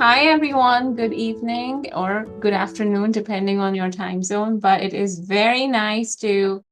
Hi, everyone. Good evening or good afternoon, depending on your time zone. But it is very nice to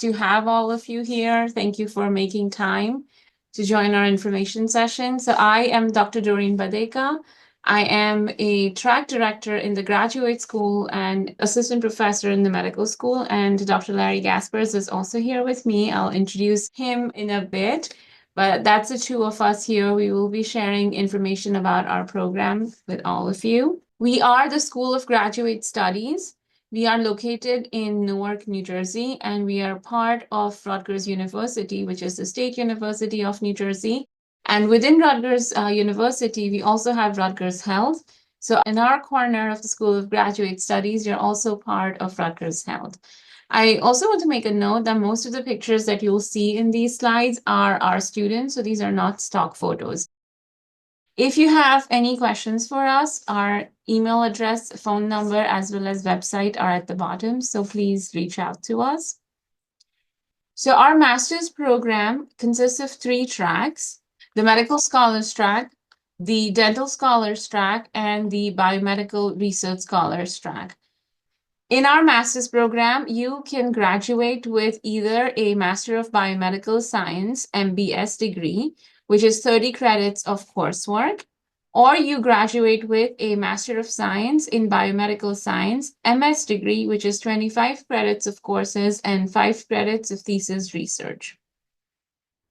have all of you here. Thank you for making time to join our information session. So I am Dr. Doreen Badeka. I am a track director in the graduate school and assistant professor in the medical school. And Dr. Larry Gaspers is also here with me. I'll introduce him in a bit. But that's the two of us here. We will be sharing information about our program with all of you. We are the School of Graduate Studies. We are located in Newark, New Jersey, and we are part of Rutgers University, which is the State University of New Jersey. And within Rutgers University, we also have Rutgers Health. So in our corner of the School of Graduate Studies, you're also part of Rutgers Health. I also want to make a note that most of the pictures that you'll see in these slides are our students, so these are not stock photos. If you have any questions for us, our email address, phone number, as well as website are at the bottom, so please reach out to us. So our master's program consists of 3 tracks: the Medical Scholars track, the Dental Scholars track, and the Biomedical Research Scholars track. In our master's program, you can graduate with either a Master of Biomedical Science, MBS degree, which is 30 credits of coursework, or you graduate with a Master of Science in Biomedical Science, MS degree, which is 25 credits of courses and 5 credits of thesis research.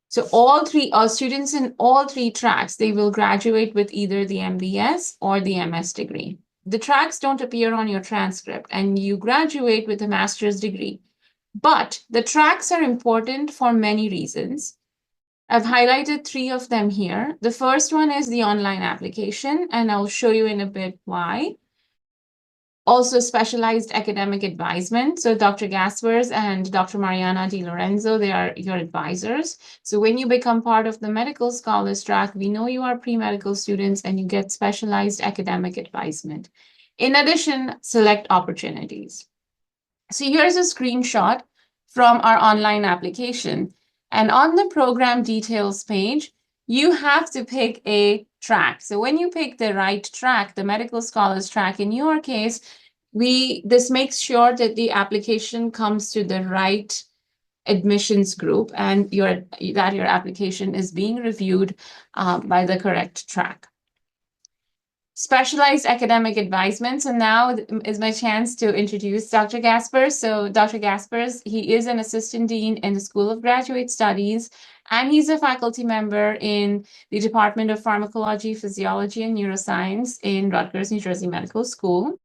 So all three students in all 3 tracks, they will graduate with either the MBS or the MS degree. The tracks don't appear on your transcript, and you graduate with a master's degree. But the tracks are important for many reasons. I've highlighted 3 of them here. The first one is the online application, and I'll show you in a bit why. Also, specialized academic advisement. So Dr. Gaspers and Dr. Mariana Di Lorenzo, they are your advisors. So when you become part of the Medical Scholars track, we know you are pre-medical students and you get specialized academic advisement. In addition, select opportunities. So here's a screenshot from our online application. And on the program details page, you have to pick a track. So when you pick the right track, the Medical Scholars track, in your case, this makes sure that the application comes to the right admissions group and that your application is being reviewed by the correct track. Specialized academic advisement. So now is my chance to introduce Dr. Gaspers. So Dr. Gaspers, he is an assistant dean in the School of Graduate Studies, and he's a faculty member in the Department of Pharmacology, Physiology, and Neuroscience in Rutgers, New Jersey Medical School.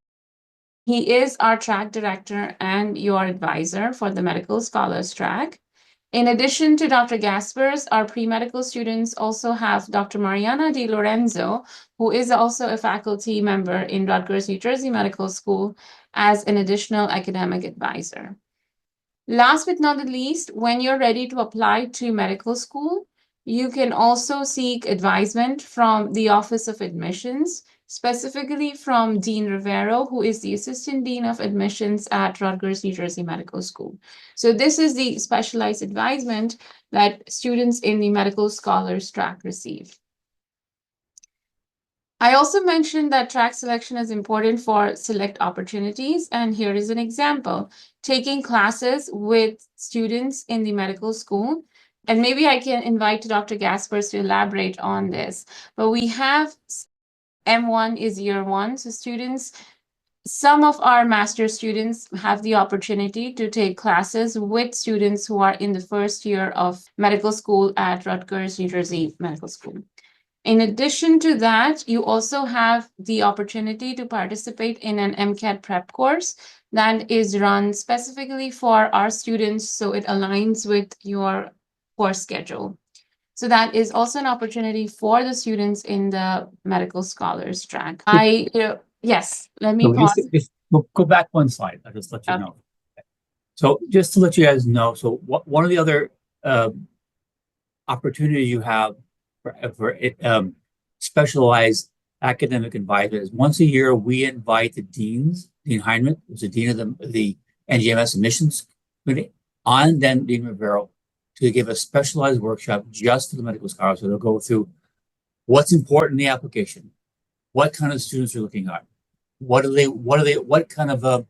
He is our track director and your advisor for the Medical Scholars track. In addition to Dr. Gaspers, our pre-medical students also have Dr. Mariana Di Lorenzo, who is also a faculty member in Rutgers, New Jersey Medical School as an additional academic advisor. Last but not the least, when you're ready to apply to medical school, you can also seek advisement from the Office of Admissions, specifically from Dean Rivero, who is the Assistant Dean of Admissions at Rutgers, New Jersey Medical School. So this is the specialized advisement that students in the Medical Scholars track receive. I also mentioned that track selection is important for select opportunities, and here is an example. Taking classes with students in the medical school, and maybe I can invite Dr. Gaspers to elaborate on this, but we have M1 is year 1, so some of our master students have the opportunity to take classes with students who are in the first year of medical school at Rutgers, New Jersey Medical School. In addition to that, you also have the opportunity to participate in an MCAT prep course that is run specifically for our students, so it aligns with your course schedule. So that is also an opportunity for the students in the Medical Scholars track. Yes, let me pause. We'll go back one slide. I'll just let you know. So just to let you guys know, so one of the other opportunities you have for specialized academic advisors, once a year we invite the deans, Dean Heinrich, who's the dean of the NGMS admissions committee, and then Dean Rivero, to give a specialized workshop just to the medical scholars. So they'll go through what's important in the application, what kind of students they're looking at. What kind of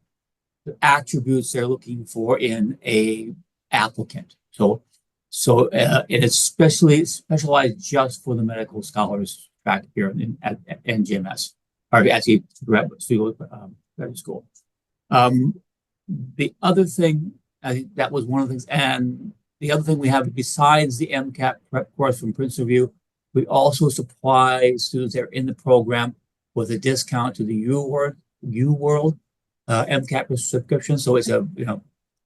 attributes they're looking for in a applicant. And it's specialized just for the medical scholars track here at NGMS, or actually graduate school. The other thing, I think that was one of the things, and the other thing we have besides the MCAT prep course from Princeton Review, we also supply students that are in the program with a discount to the UWorld MCAT subscription. So it's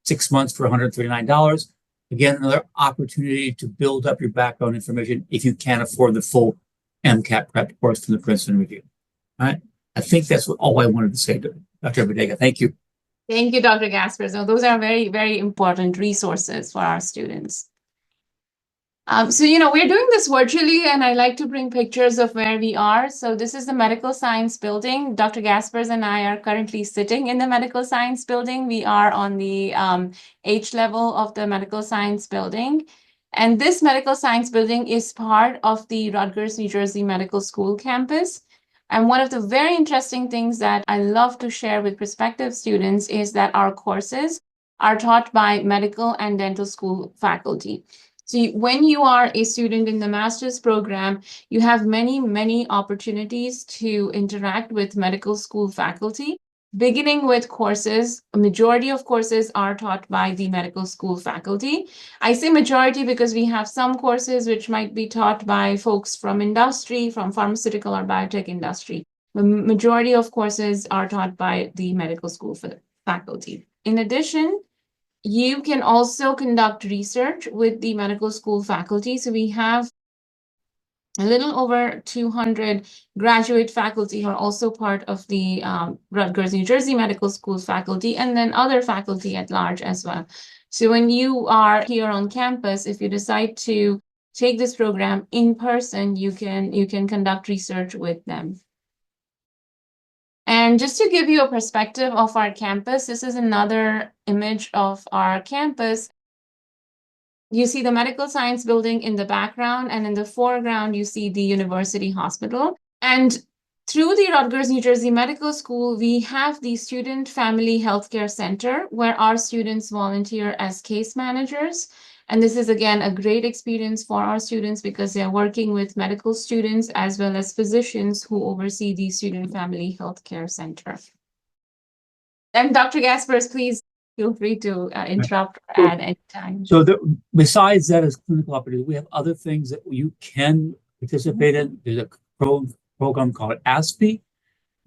6 months for $139. Again, another opportunity to build up your background information if you can't afford the full MCAT prep course from the Princeton Review. All right. I think that's all I wanted to say to Dr. Bodega. Thank you. Thank you, Dr. Gasper. So those are very, very important resources for our students. We're doing this virtually, and I like to bring pictures of where we are. So this is the Medical Science Building. Dr. Gaspers and I are currently sitting in the Medical Science Building. We are on the H level of the Medical Science Building. And this Medical Science Building is part of the Rutgers, New Jersey Medical School campus. And one of the very interesting things that I love to share with prospective students is that our courses are taught by medical and dental school faculty. So when you are a student in the master's program, you have many, many opportunities to interact with medical school faculty, beginning with courses. A majority of courses are taught by the medical school faculty. I say majority because we have some courses which might be taught by folks from industry, from pharmaceutical or biotech industry. The majority of courses are taught by the medical school faculty. In addition, you can also conduct research with the medical school faculty. So we have a little over 200 graduate faculty who are also part of the Rutgers, New Jersey Medical School faculty, and then other faculty at large as well. So when you are here on campus, if you decide to take this program in person, you can conduct research with them. And just to give you a perspective of our campus, this is another image of our campus. You see the Medical Science Building in the background, and in the foreground, you see the University Hospital. And through the Rutgers, New Jersey Medical School, we have the Student Family Healthcare Center, where our students volunteer as case managers. And this is, again, a great experience for our students because they're working with medical students as well as physicians who oversee the Student Family Healthcare Center. And Dr. Gaspers, please feel free to interrupt or add anytime. So besides that, as clinical opportunities, we have other things that you can participate in. There's a program called ASPE,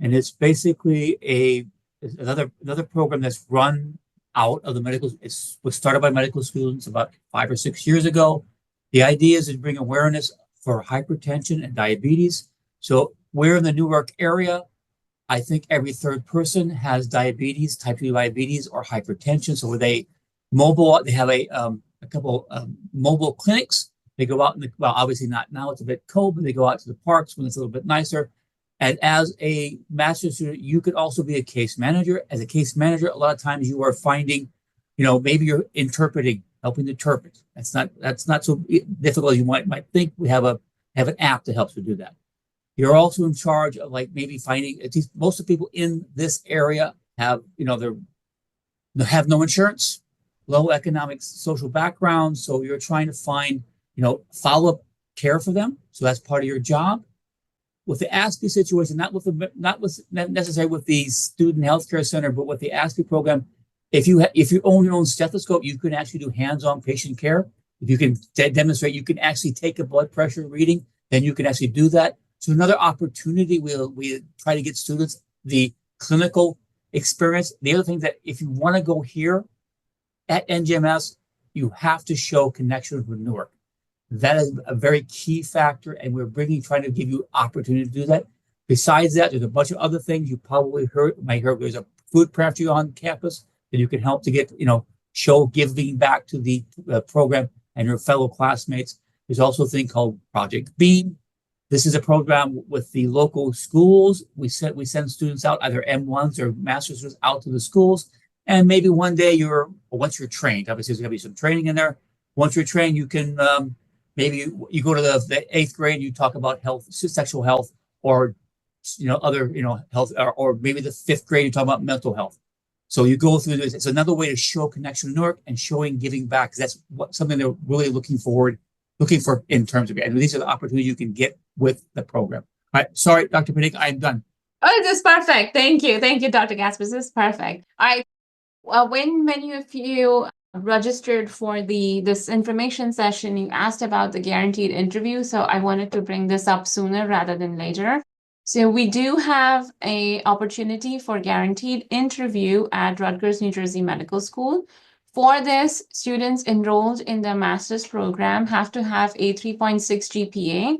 and it's basically another program that's run out of the medical. It was started by medical students about 5 or 6 years ago. The idea is to bring awareness for hypertension and diabetes. So we're in the Newark area. I think every third person has diabetes, type 2 diabetes, or hypertension. So they have a couple mobile clinics. They go out well, obviously not now, it's a bit cold, but they go out to the parks when it's a little bit nicer. And as a master's student, you could also be a case manager. As a case manager, a lot of times you are finding, maybe you're helping to interpret. That's not so difficult as you might think. We have an app that helps you do that. You're also in charge of maybe finding, at least most of the people in this area have, they have no insurance, low economic social background. So you're trying to find, follow-up care for them. So that's part of your job. With the ASPE situation, not necessarily with the Student Healthcare Center, but with the ASPE program, if you own your own stethoscope, you can actually do hands-on patient care. If you can demonstrate, you can actually take a blood pressure reading, then you can actually do that. So another opportunity, we try to get students the clinical experience. The other thing that if you want to go here at NGMS, you have to show connections with Newark. That is a very key factor, and we're trying to give you opportunity to do that. Besides that, there's a bunch of other things you probably might hear. There's a food pantry on campus that you can help to get, show giving back to the program and your fellow classmates. There's also a thing called Project Beam. This is a program with the local schools. We send students out, either M1s or master's students, out to the schools. And maybe one day once you're trained, obviously there's going to be some training in there. Once you're trained, you can maybe you go to the 8th grade, you talk about health, sexual health, or other, health, or maybe the fifth grade, you talk about mental health. So you go through this. It's another way to show connection to Newark and showing giving back. Because that's something they're really looking for in terms of it. And these are the opportunities you can get with the program. All right. Sorry, Dr. Panik, I'm done. Oh, this is perfect. Thank you. Thank you, Dr. Gaspar. This is perfect. All right. Well, when many of you registered for this information session, you asked about the guaranteed interview. So I wanted to bring this up sooner rather than later. So we do have an opportunity for guaranteed interview at Rutgers, New Jersey Medical School. For this, students enrolled in the master's program have to have a 3.6 GPA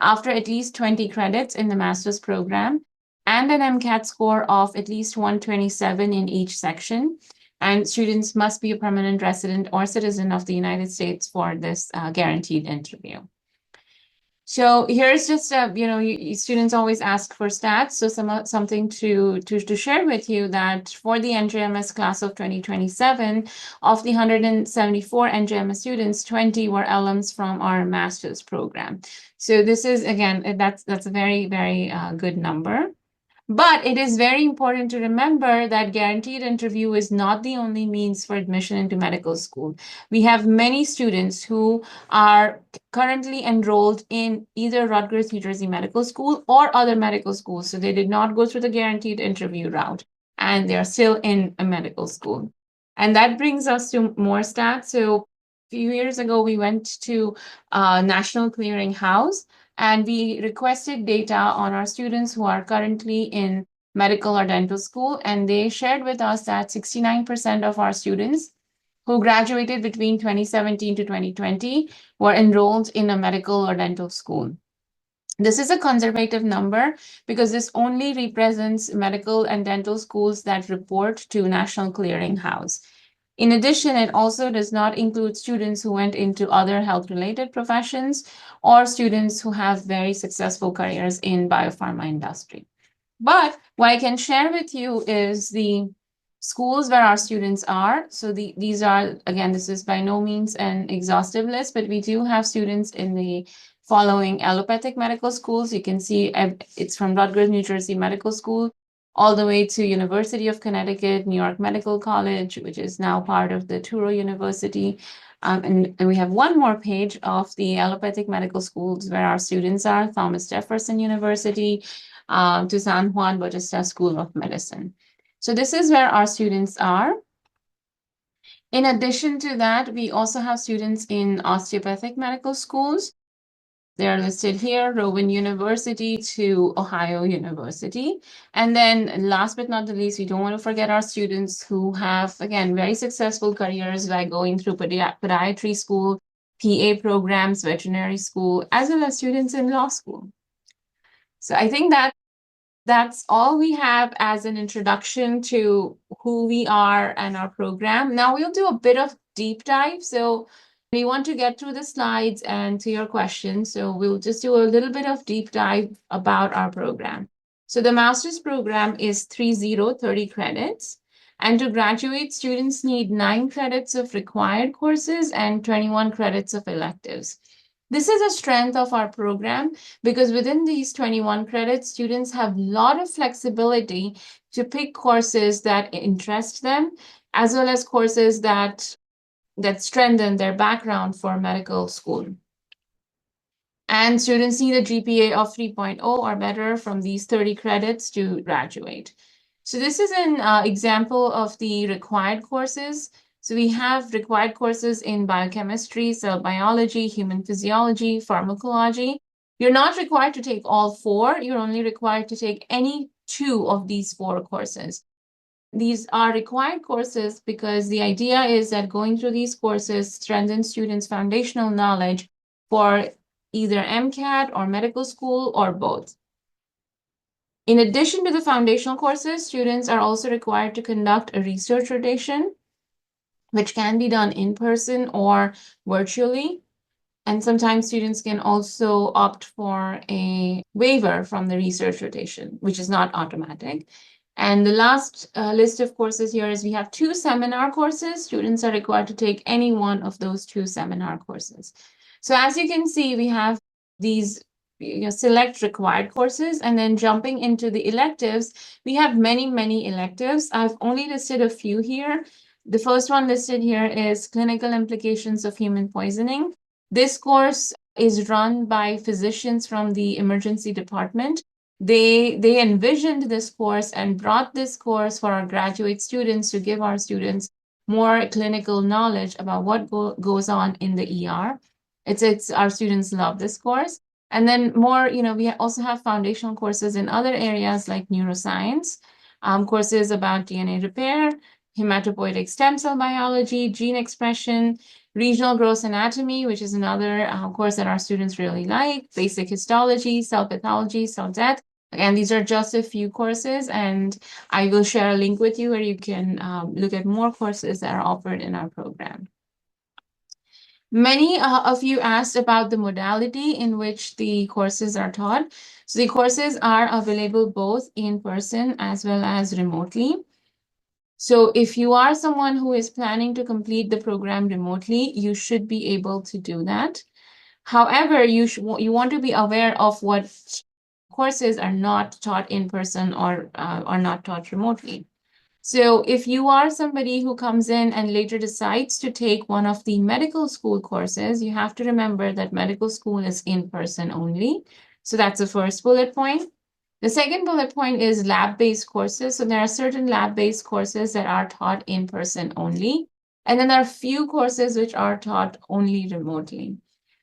after at least 20 credits in the master's program and an MCAT score of at least 127 in each section. And students must be a permanent resident or citizen of the United States for this guaranteed interview. So here's just students always ask for stats. So something to share with you that for the NJMS class of 2027, of the 174 NJMS students, 20 were alums from our master's program. So this is, again, that's a very, very good number. But it is very important to remember that guaranteed interview is not the only means for admission into medical school. We have many students who are currently enrolled in either Rutgers, New Jersey Medical School or other medical schools. So they did not go through the guaranteed interview route and they're still in a medical school. And that brings us to more stats. So a few years ago, we went to National Clearing House and we requested data on our students who are currently in medical or dental school. And they shared with us that 69% of our students who graduated between 2017 to 2020 were enrolled in a medical or dental school. This is a conservative number because this only represents medical and dental schools that report to National Clearing House. In addition, it also does not include students who went into other health-related professions or students who have very successful careers in biopharma industry. But what I can share with you is the schools where our students are. So these are, again, this is by no means an exhaustive list, but we do have students in the following allopathic medical schools. You can see it's from Rutgers, New Jersey Medical School, all the way to University of Connecticut, New York Medical College, which is now part of the Touro University. And we have one more page of the allopathic medical schools where our students are: Thomas Jefferson University, to San Juan Bautista School of Medicine. So this is where our students are. In addition to that, we also have students in osteopathic medical schools. They're listed here: Rowan University to Ohio University. And then last but not the least, we don't want to forget our students who have, again, very successful careers by going through podiatry school, PA programs, veterinary school, as well as students in law school. So I think that's all we have as an introduction to who we are and our program. Now we'll do a bit of deep dive. So we want to get through the slides and to your questions. So we'll just do a little bit of deep dive about our program. So the master's program is 30 credits. And to graduate, students need 9 credits of required courses and 21 credits of electives. This is a strength of our program because within these 21 credits, students have a lot of flexibility to pick courses that interest them, as well as courses that strengthen their background for medical school. And students need a GPA of 3.0 or better from these 30 credits to graduate. So this is an example of the required courses. So we have required courses in biochemistry, cell biology, human physiology, pharmacology. You're not required to take all 4. You're only required to take any 2 of these 4 courses. These are required courses because the idea is that going through these courses strengthens students' foundational knowledge for either MCAT or medical school or both. In addition to the foundational courses, students are also required to conduct a research rotation, which can be done in person or virtually. And sometimes students can also opt for a waiver from the research rotation, which is not automatic. And the last list of courses here is we have 2 seminar courses. Students are required to take any one of those 2 seminar courses. So as you can see, we have these select required courses, and then jumping into the electives, we have many electives. I've only listed a few here. The first one listed here is Clinical Implications of Human Poisoning. This course is run by physicians from the emergency department. They envisioned this course and brought this course for our graduate students to give our students more clinical knowledge about what goes on in the ER. It's our students love this course. And then more, we also have foundational courses in other areas like neuroscience, courses about DNA repair, hematopoietic stem cell biology, gene expression, regional gross anatomy, which is another course that our students really like, basic histology, cell pathology, cell death. Again, these are just a few courses, and I will share a link with you where you can look at more courses that are offered in our program. Many of you asked about the modality in which the courses are taught. So the courses are available both in person as well as remotely. So if you are someone who is planning to complete the program remotely, you should be able to do that. However, you want to be aware of what courses are not taught in person or are not taught remotely. So if you are somebody who comes in and later decides to take one of the medical school courses, you have to remember that medical school is in person only. So that's the first bullet point. The second bullet point is lab-based courses. So there are certain lab-based courses that are taught in person only. And then there are few courses which are taught only remotely.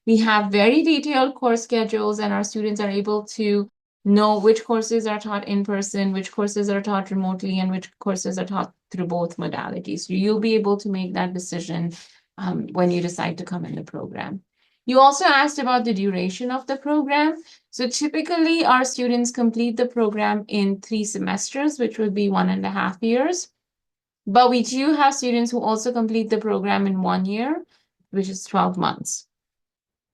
We have very detailed course schedules, and our students are able to know which courses are taught in person, which courses are taught remotely, and which courses are taught through both modalities. So you'll be able to make that decision when you decide to come in the program. You also asked about the duration of the program. So typically our students complete the program in 3 semesters, which would be 1.5 years. But we do have students who also complete the program in 1 year, which is 12 months.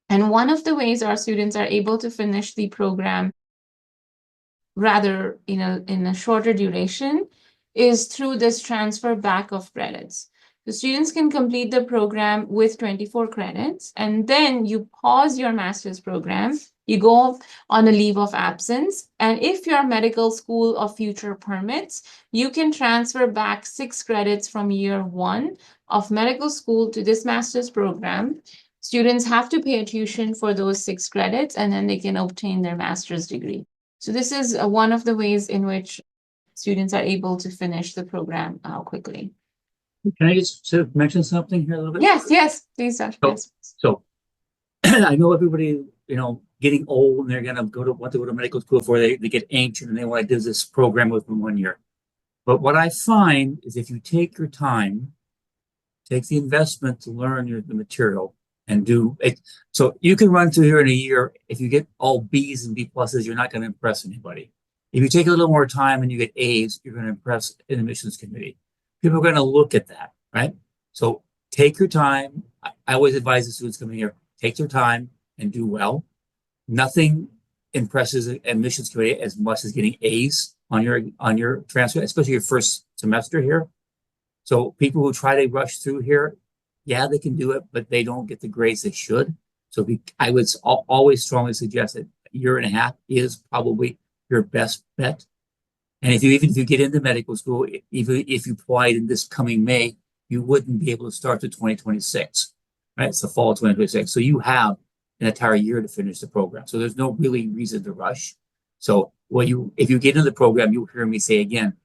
And one of the ways our students are able to finish the program rather in a shorter duration is through this transfer back of credits. The students can complete the program with 24 credits, and then you pause your master's program, you go on a leave of absence, and if your medical school of future permits, you can transfer back 6 credits from year 1 of medical school to this master's program. Students have to pay a tuition for those 6 credits, and then they can obtain their master's degree. So this is one of the ways in which students are able to finish the program quickly. Can I just sort of mention something here a little bit? Yes, please, Dr. Yes. So I know everybody, getting old and they're gonna want to go to medical school before they get ancient and they want to do this program within 1 year. But what I find is if you take your time, take the investment to learn the material and do it. So you can run through here in a year. If you get all B's and B pluses, you're not going to impress anybody. If you take a little more time and you get A's, you're going to impress an admissions committee. People are going to look at that, right? So take your time. I always advise the students coming here, take your time and do well. Nothing impresses an admissions committee as much as getting A's on your transcript, especially your first semester here. So people who try to rush through here, yeah, they can do it, but they don't get the grades they should. So I would always strongly suggest that 1.5 years is probably your best bet. And if you get into medical school, even if you applied in this coming May, you wouldn't be able to start to 2026, right? It's the fall of 2026. So you have an entire year to finish the program. So there's no really reason to rush. So if you get into the program, you'll hear me say again,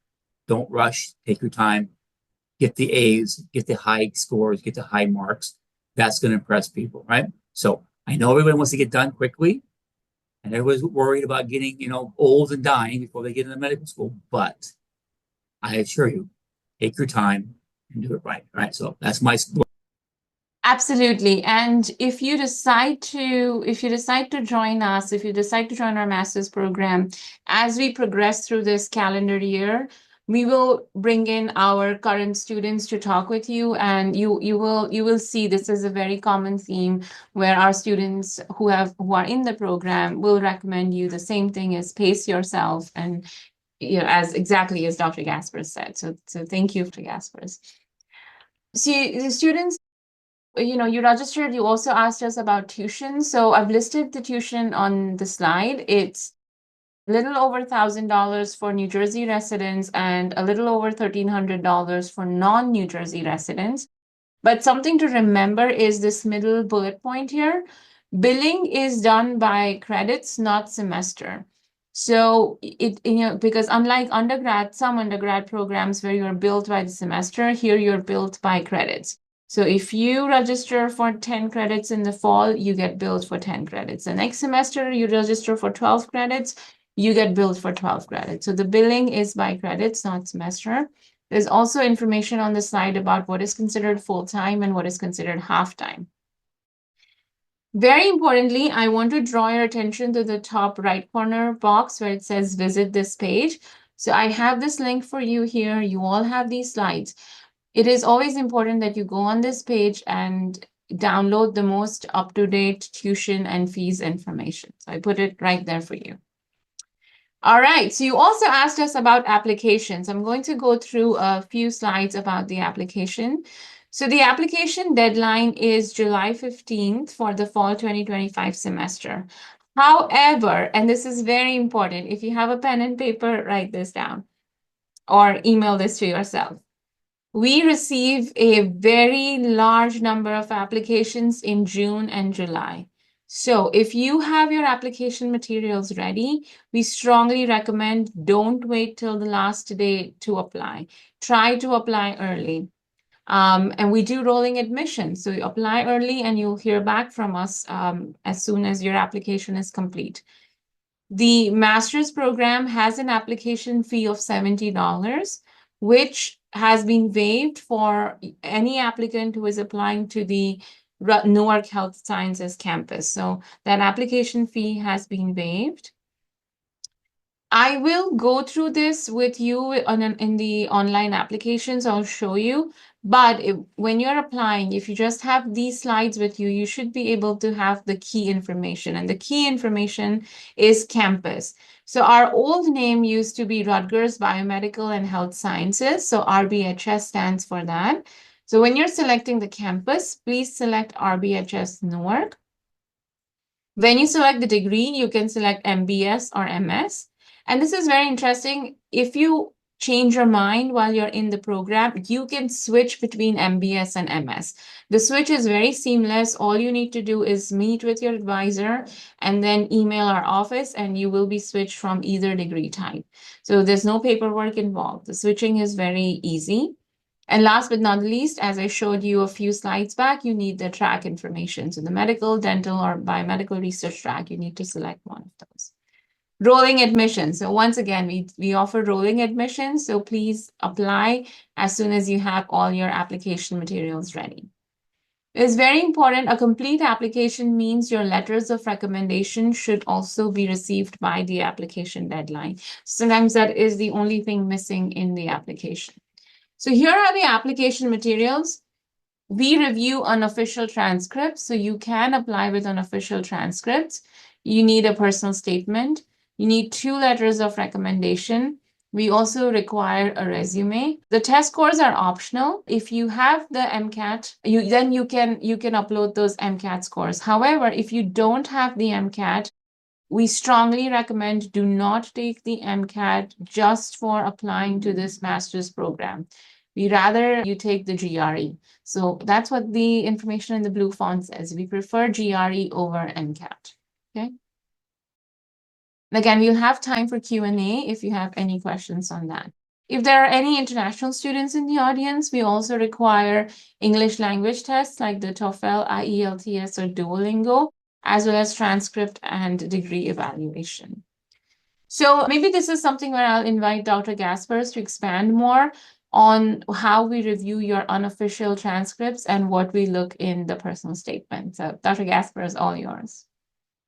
don't rush, take your time, get the A's, get the high scores, get the high marks. That's going to impress people, right? So I know everybody wants to get done quickly, and everybody's worried about getting, old and dying before they get into medical school. But I assure you, take your time and do it right. All right. So that's my. Absolutely. And if you decide to join us, if you decide to join our master's program, as we progress through this calendar year, we will bring in our current students to talk with you, and you will see this is a very common theme where our students who are in the program will recommend you the same thing as pace yourself, and as exactly as Dr. Gaspers said. So thank you, Dr. Gaspers. See, the students you registered, you also asked us about tuition. So I've listed the tuition on the slide. It's a little over $1,000 for New Jersey residents and a little over $1,300 for non-New Jersey residents. But something to remember is this middle bullet point here. Billing is done by credits, not semester. So because unlike some undergrad programs where you're billed by the semester, here you're billed by credits. So if you register for 10 credits in the fall, you get billed for 10 credits. The next semester, you register for 12 credits, you get billed for 12 credits. So the billing is by credits, not semester. There's also information on the slide about what is considered full-time and what is considered half-time. Very importantly, I want to draw your attention to the top right corner box where it says visit this page. So I have this link for you here. You all have these slides. It is always important that you go on this page and download the most up-to-date tuition and fees information. So I put it right there for you. All right, so you also asked us about applications. I'm going to go through a few slides about the application. So the application deadline is July 15th for the fall 2025 semester. However, and this is very important, if you have a pen and paper, write this down or email this to yourself. We receive a very large number of applications in June and July. So if you have your application materials ready, we strongly recommend don't wait till the last day to apply. Try to apply early. And we do rolling admission. So you apply early and you'll hear back from us as soon as your application is complete. The master's program has an application fee of $70, which has been waived for any applicant who is applying to the Newark Health Sciences campus. So that application fee has been waived. I will go through this with you in the online applications. I'll show you. But when you're applying, if you just have these slides with you, you should be able to have the key information. And the key information is campus. So our old name used to be Rutgers Biomedical and Health Sciences. So RBHS stands for that. So when you're selecting the campus, please select RBHS Newark. When you select the degree, you can select MBS or MS. And this is very interesting. If you change your mind while you're in the program, you can switch between MBS and MS. The switch is very seamless. All you need to do is meet with your advisor and then email our office, and you will be switched from either degree type. So there's no paperwork involved. The switching is very easy. And last but not least, as I showed you a few slides back, you need the track information. So the medical, dental, or biomedical research track, you need to select one of those. Rolling admissions. So once again, we offer rolling admissions. So please apply as soon as you have all your application materials ready. It's very important. A complete application means your letters of recommendation should also be received by the application deadline. Sometimes that is the only thing missing in the application. So here are the application materials. We review unofficial transcripts. So you can apply with unofficial transcripts. You need a personal statement. You need 2 letters of recommendation. We also require a resume. The test scores are optional. If you have the MCAT, then you can upload those MCAT scores. However, if you don't have the MCAT, we strongly recommend do not take the MCAT just for applying to this master's program. We rather you take the GRE. So that's what the information in the blue font says. We prefer GRE over MCAT. Okay. Again, we'll have time for Q&A if you have any questions on that. If there are any international students in the audience, we also require English language tests like the TOEFL, IELTS, or Duolingo, as well as transcript and degree evaluation. So maybe this is something where I'll invite Dr. Gaspers to expand more on how we review your unofficial transcripts and what we look in the personal statement. So Dr. Gaspers, all yours.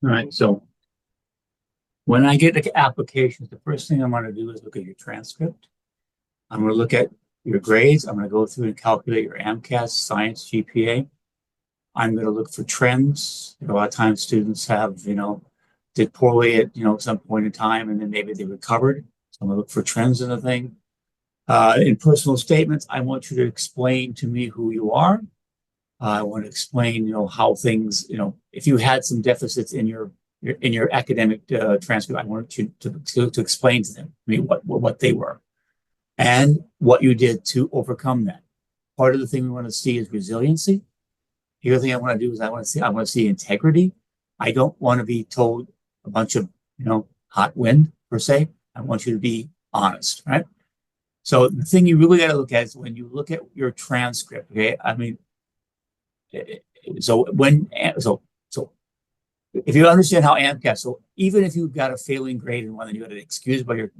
All right, so when I get the applications, the first thing I'm going to do is look at your transcript. I'm going to look at your grades. I'm going to go through and calculate your MCAT, science, GPA. I'm going to look for trends. A lot of times students have, did poorly at, some point in time, and then maybe they recovered. So I'm going to look for trends in the thing. In personal statements, I want you to explain to me who you are. I want to explain, how things, if you had some deficits in your academic transcript, I wanted to explain to them, what they were and what you did to overcome that. Part of the thing we want to see is resiliency. The other thing I want to do is I want to see integrity. I don't want to be told a bunch of, hot wind per se. I want you to be honest, right? So the thing you really got to look at is when you look at your transcript, okay? I mean, so if you understand how AMCAT, so even if you've got a failing grade in one and you got an excuse by your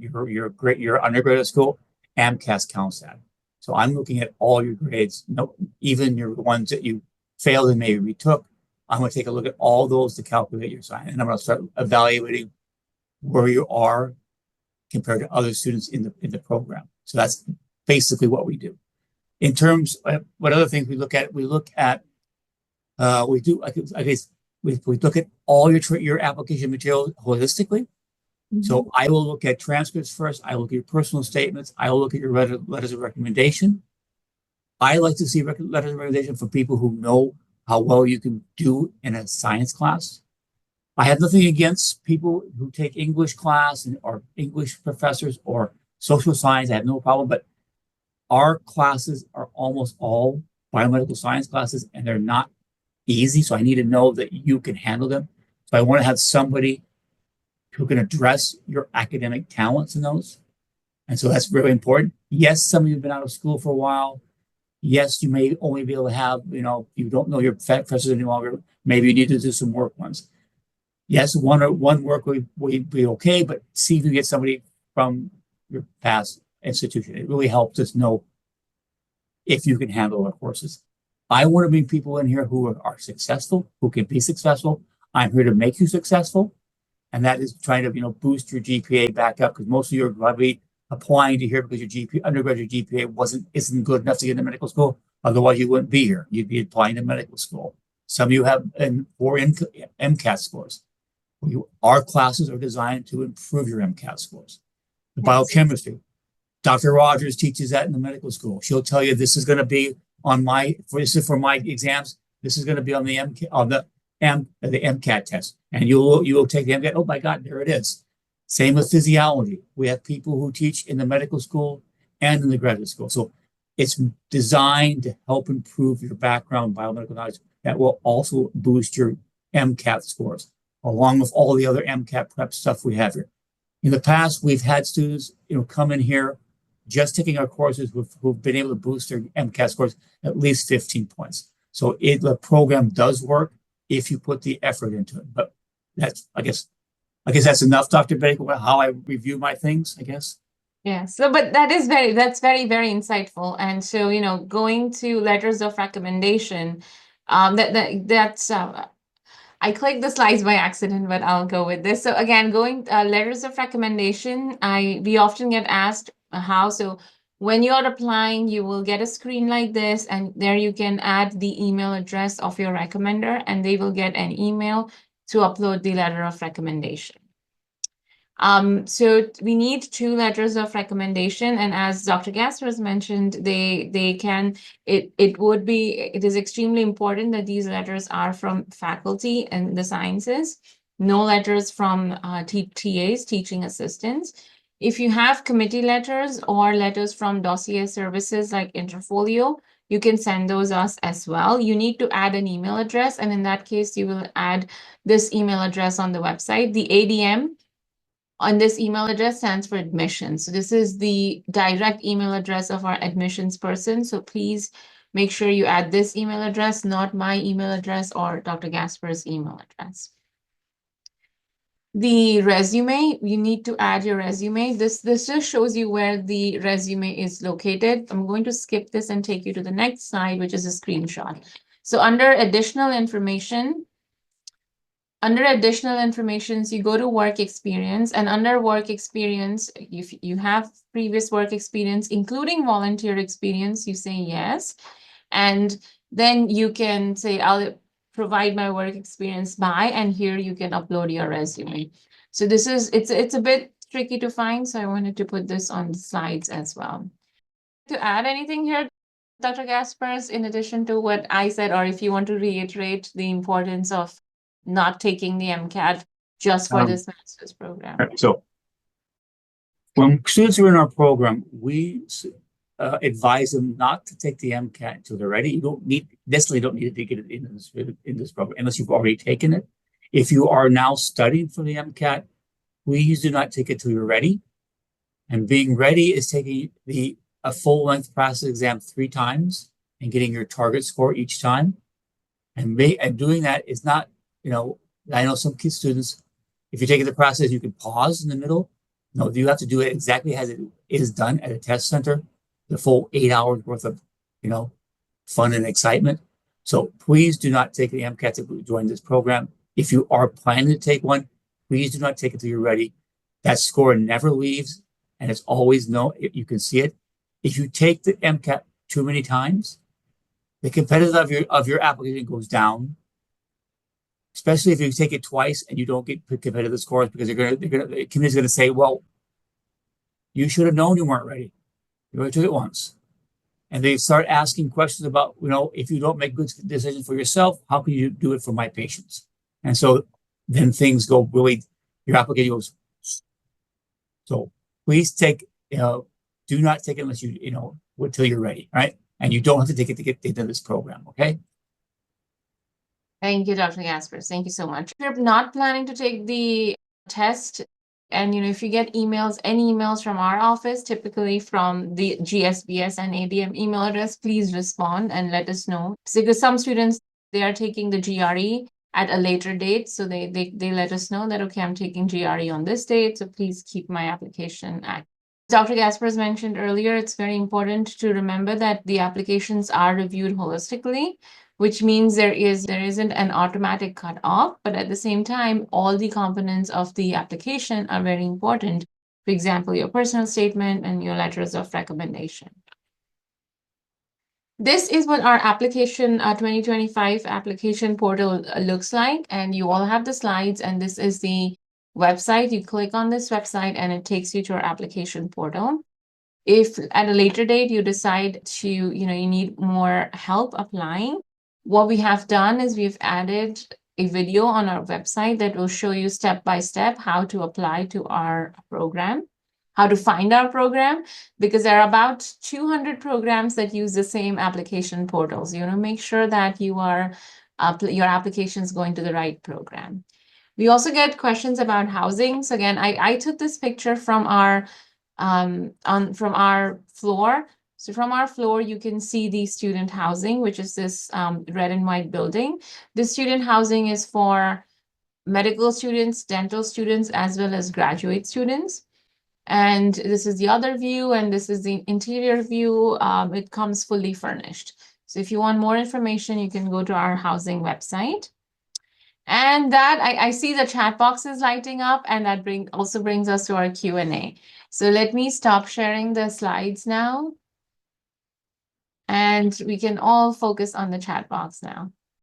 undergraduate school, AMCAS counts that. So I'm looking at all your grades, even your ones that you failed and maybe retook. I'm going to take a look at all those to calculate your sign, and I'm going to start evaluating where you are compared to other students in the program. So that's basically what we do. In terms of what other things we look at, we look at we look at all your application material holistically. Mm-hmm. So I will look at transcripts first. I look at your personal statements. I will look at your letters of recommendation. I like to see letters of recommendation for people who know how well you can do in a science class. I have nothing against people who take English class or English professors or social science. I have no problem, but our classes are almost all biomedical science classes, and they're not easy. So I need to know that you can handle them. So I want to have somebody who can address your academic talents in those. And so that's really important. Yes, some of you have been out of school for a while. Yes, you may only be able to have, you don't know your professors any longer. Maybe you need to do some work ones. Yes, one work would be okay, but see if you get somebody from your past institution. It really helps us know if you can handle our courses. I want to bring people in here who are successful, who can be successful. I'm here to make you successful. And that is trying to, boost your GPA back up, because most of you are probably applying to here because your undergraduate GPA isn't good enough to get into medical school. Otherwise, you wouldn't be here. You'd be applying to medical school. Some of you have poor MCAT scores. Our classes are designed to improve your MCAT scores. The biochemistry. Dr. Rogers teaches that in the medical school. She'll tell you this is going to be on for my exams. This is going to be on the MCAT test, and you will take the MCAT. Oh my God, there it is. Same with physiology. We have people who teach in the medical school and in the graduate school. So it's designed to help improve your background biomedical knowledge. That will also boost your MCAT scores, along with all the other MCAT prep stuff we have here. In the past, we've had students, come in here just taking our courses who've been able to boost their MCAT scores at least 15 points. So the program does work if you put the effort into it. But that's, I guess that's enough, Dr. Baker, about how I review my things, I guess. Yeah, so but that's very, very insightful. And so, going to letters of recommendation, that's I clicked the slides by accident, but I'll go with this. So again, going letters of recommendation, we often get asked how. So when you're applying, you will get a screen like this, and there you can add the email address of your recommender, and they will get an email to upload the letter of recommendation. So we need 2 letters of recommendation, and as Dr. Gaspers mentioned, it is extremely important that these letters are from faculty in the sciences, no letters from TAs, teaching assistants. If you have committee letters or letters from dossier services like Interfolio, you can send those us as well. You need to add an email address, and in that case, you will add this email address on the website. The ADM on this email address stands for admissions. So this is the direct email address of our admissions person. So please make sure you add this email address, not my email address or Dr. Gasper's email address. The resume, you need to add your resume. This just shows you where the resume is located. I'm going to skip this and take you to the next slide, which is a screenshot. So under additional information, you go to work experience, and under work experience, if you have previous work experience, including volunteer experience, you say yes. And then you can say, I'll provide my work experience by, and here you can upload your resume. So it's a bit tricky to find, so I wanted to put this on the slides as well. To add anything here? Dr. Gaspers, in addition to what I said, or if you want to reiterate the importance of not taking the MCAT just for this master's program. So when students are in our program, we advise them not to take the MCAT until they're ready. You don't necessarily don't need to get it in this program unless you've already taken it. If you are now studying for the MCAT, please do not take it till you're ready. And being ready is taking a full-length practice exam 3 times and getting your target score each time. And doing that is not, I know some students, if you're taking the process, you can pause in the middle. No, you have to do it exactly as it is done at a test center, the full 8 hours worth of, fun and excitement. So please do not take the MCAT to join this program. If you are planning to take one, please do not take it till you're ready. That score never leaves, and it's always you can see it. If you take the MCAT too many times, the competitiveness of your application goes down. Especially if you take it twice and you don't get competitive scores, because the committee's gonna say, well, you should have known you weren't ready. You only took it once. And they start asking questions about, if you don't make good decisions for yourself, how can you do it for my patients? And so then things go really, your application goes. So please take, do not take it unless until you're ready, right? And you don't have to take it to get into this program, okay? Thank you, Dr. Gaspers. Thank you so much. If you're not planning to take the test, and if you get any emails from our office, typically from the GSBS and ADM email address, please respond and let us know. Because some students, they are taking the GRE at a later date, so they let us know that, okay, I'm taking GRE on this date, so please keep my application active. Dr. Gaspers mentioned earlier, it's very important to remember that the applications are reviewed holistically, which means there isn't an automatic cutoff, but at the same time, all the components of the application are very important. For example, your personal statement and your letters of recommendation. This is what our application 2025 application portal looks like, and you all have the slides, and this is the website. You click on this website and it takes you to our application portal. If at a later date you decide to, you need more help applying, what we have done is we've added a video on our website that will show you step by step how to apply to our program, how to find our program, because there are about 200 programs that use the same application portals. Make sure that your application is going to the right program. We also get questions about housing. So again, I took this picture from our floor. So from our floor, you can see the student housing, which is this red and white building. The student housing is for medical students, dental students, as well as graduate students. And this is the other view, and this is the interior view. It comes fully furnished. So if you want more information, you can go to our housing website. And that I see the chat box is lighting up, and that also brings us to our Q&A. So let me stop sharing the slides now. And we can all focus on the chat box now.